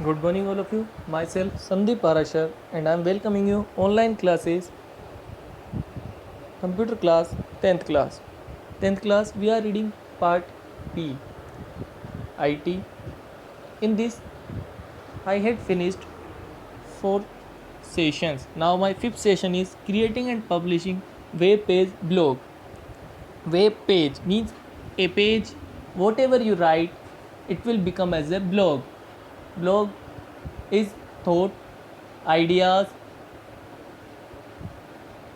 Good morning, all of you. Myself Sandeep Parashar, and I am welcoming you online classes, computer class, 10th class. 10th class, we are reading part B, IT. In this, I had finished 4 sessions. Now my 5th session is creating and publishing web page blog. Web page means a page, whatever you write, it will become as a blog. Blog is thought, ideas,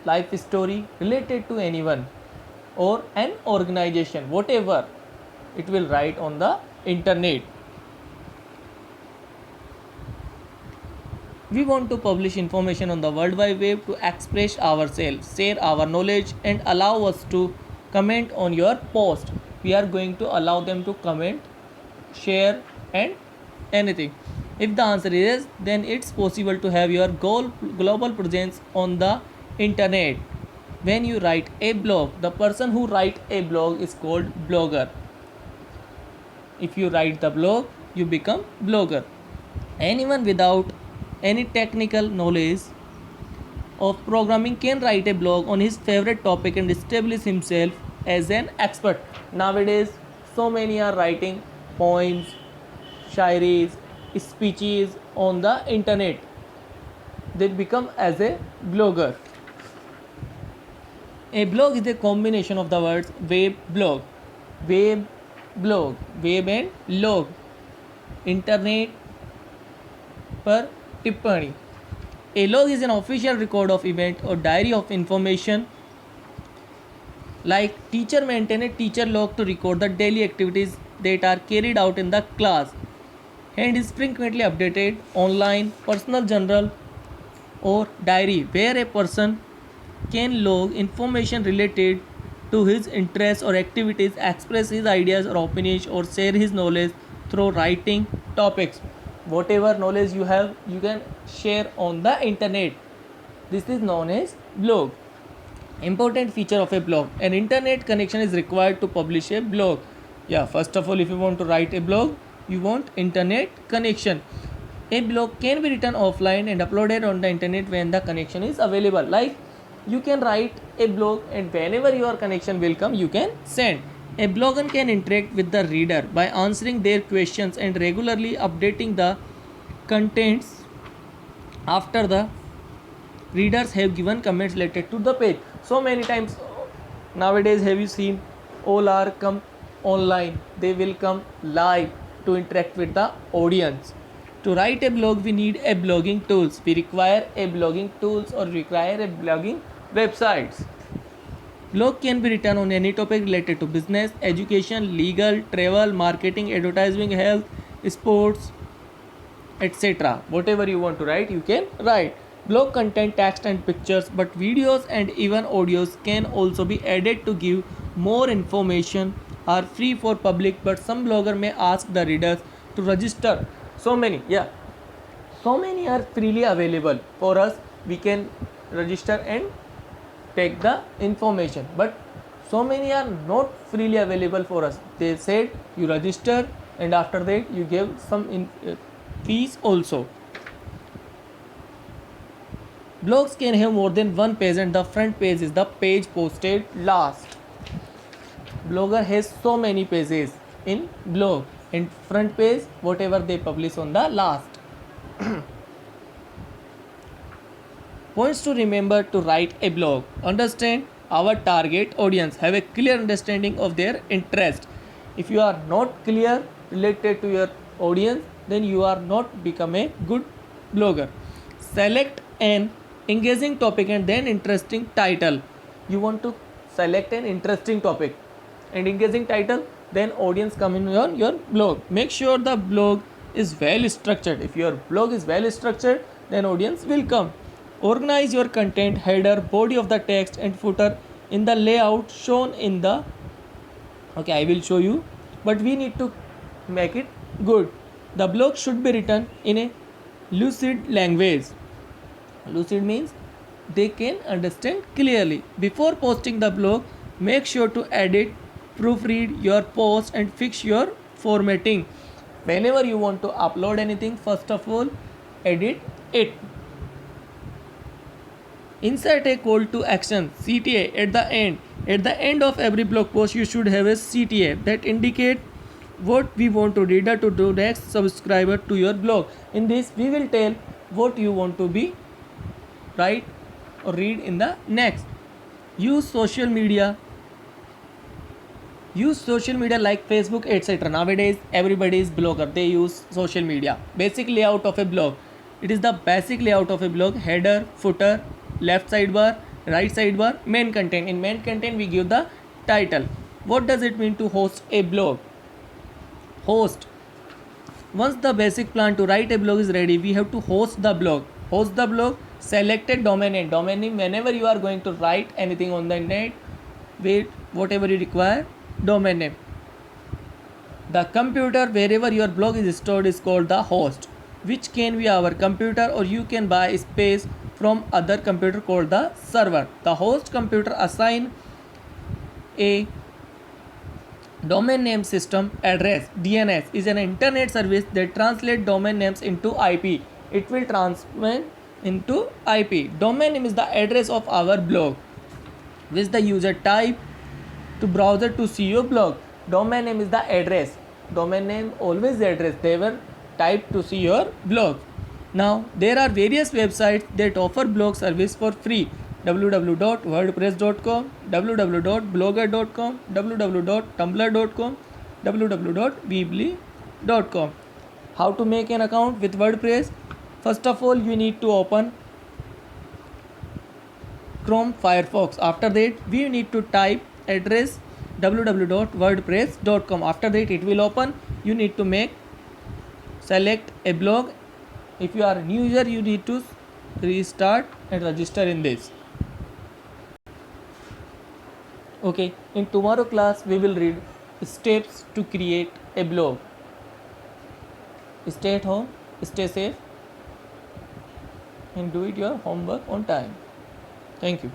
life story related to anyone or an organization, whatever it will write on the internet. We want to publish information on the World Wide Web to express ourselves, share our knowledge, and allow us to comment on your post. We are going to allow them to comment, share, and anything. If the answer is yes, then it's possible to have your global presence on the internet. When you write a blog, the person who write a blog is called blogger. If you write the blog, you become blogger. Anyone without any technical knowledge of programming can write a blog on his favorite topic and establish himself as an expert. Nowadays, so many are writing poems, shairis, speeches on the internet. They become as a blogger. A blog is a combination of the words web blog, web and log, internet पर टिप्पणी. A log is an official record of event or diary of information. Like teacher maintain a teacher log to record the daily activities that are carried out in the class. And is frequently updated online. Personal journal or diary where a person can log information related to his interests or activities, express his ideas or opinions, or share his knowledge through writing topics. Whatever knowledge you have, you can share on the internet. This is known as blog. Important feature of a blog: an internet connection is required to publish a blog. First of all, if you want to write a blog, you want internet connection. A blog can be written offline and uploaded on the internet when the connection is available. Like you can write a blog and whenever your connection will come, you can send. A blogger can interact with the reader by answering their questions and regularly updating the contents after the readers have given comments related to the page. So many times nowadays, have you seen, all are come online, they will come live to interact with the audience. To write a blog, we need a blogging tools. We require a blogging tools or require a blogging websites. Blog can be written on any topic related to business, education, legal, travel, marketing, advertising, health, sports, etc. Whatever you want to write, you can write. Blog contain text and pictures, but videos and even audios can also be added to give more information. Are free for public, but some blogger may ask the readers to register. So many are freely available for us. We can register and take the information, but so many are not freely available for us. They said you register and after that you give some fees also. Blogs can have more than one page and the front page is the page posted last. Blogger has so many pages in blog and front page whatever they publish on the last. Points to remember to write a blog: understand our target audience, have a clear understanding of their interest. If you are not clear related to your audience, then you are not become a good blogger. Select an engaging topic and then interesting title. You want to select an interesting topic and engaging title, then audience come in on your blog. Make sure the blog is well structured. If your blog is well structured, then audience will come. Organize your content, header, body of the text and footer in the layout shown in the I will show you, but we need to make it good. The blog should be written in a lucid language. Lucid means they can understand clearly. Before posting the blog, make sure to edit, proofread your post and fix your formatting. Whenever you want to upload anything, first of all, edit it. Insert a call to action CTA at the end. At the end of every blog post, you should have a CTA that indicate what we want to reader to do next subscriber to your blog. In this, we will tell what you want to be write or read in the next. Use social media like Facebook, etc. Nowadays everybody is blogger, they use social media. Basic layout of a blog, it is the basic layout of a blog: header, footer, left sidebar, right sidebar, main content. In main content we give the title. What does it mean to host a blog? Host, once the basic plan to write a blog is ready, we have to host the blog. Select a domain name. Whenever you are going to write anything on the net, wait, whatever you require, domain name. The computer wherever your blog is stored is called the host, which can be our computer, or you can buy space from other computer called the server. The host computer assign a domain name system address. DNS is an internet service that translates domain names into IP. It will transmit into IP. Domain name is the address of our blog, which the user type to browser to see your blog. Domain name is the address. Domain name always the address. They were typed to see your blog. Now there are various websites that offer blog service for free: www.wordpress.com, www.blogger.com, www.tumblr.com, www.weebly.com. How to make an account with WordPress? First of all, you need to open Chrome Firefox. After that, we need to type address www.wordpress.com. After that, it will open. You need to select a blog. If you are a new user, you need to restart and register in this. Okay, in tomorrow class we will read steps to create a blog. Stay at home, stay safe, and do it your homework on time. Thank you.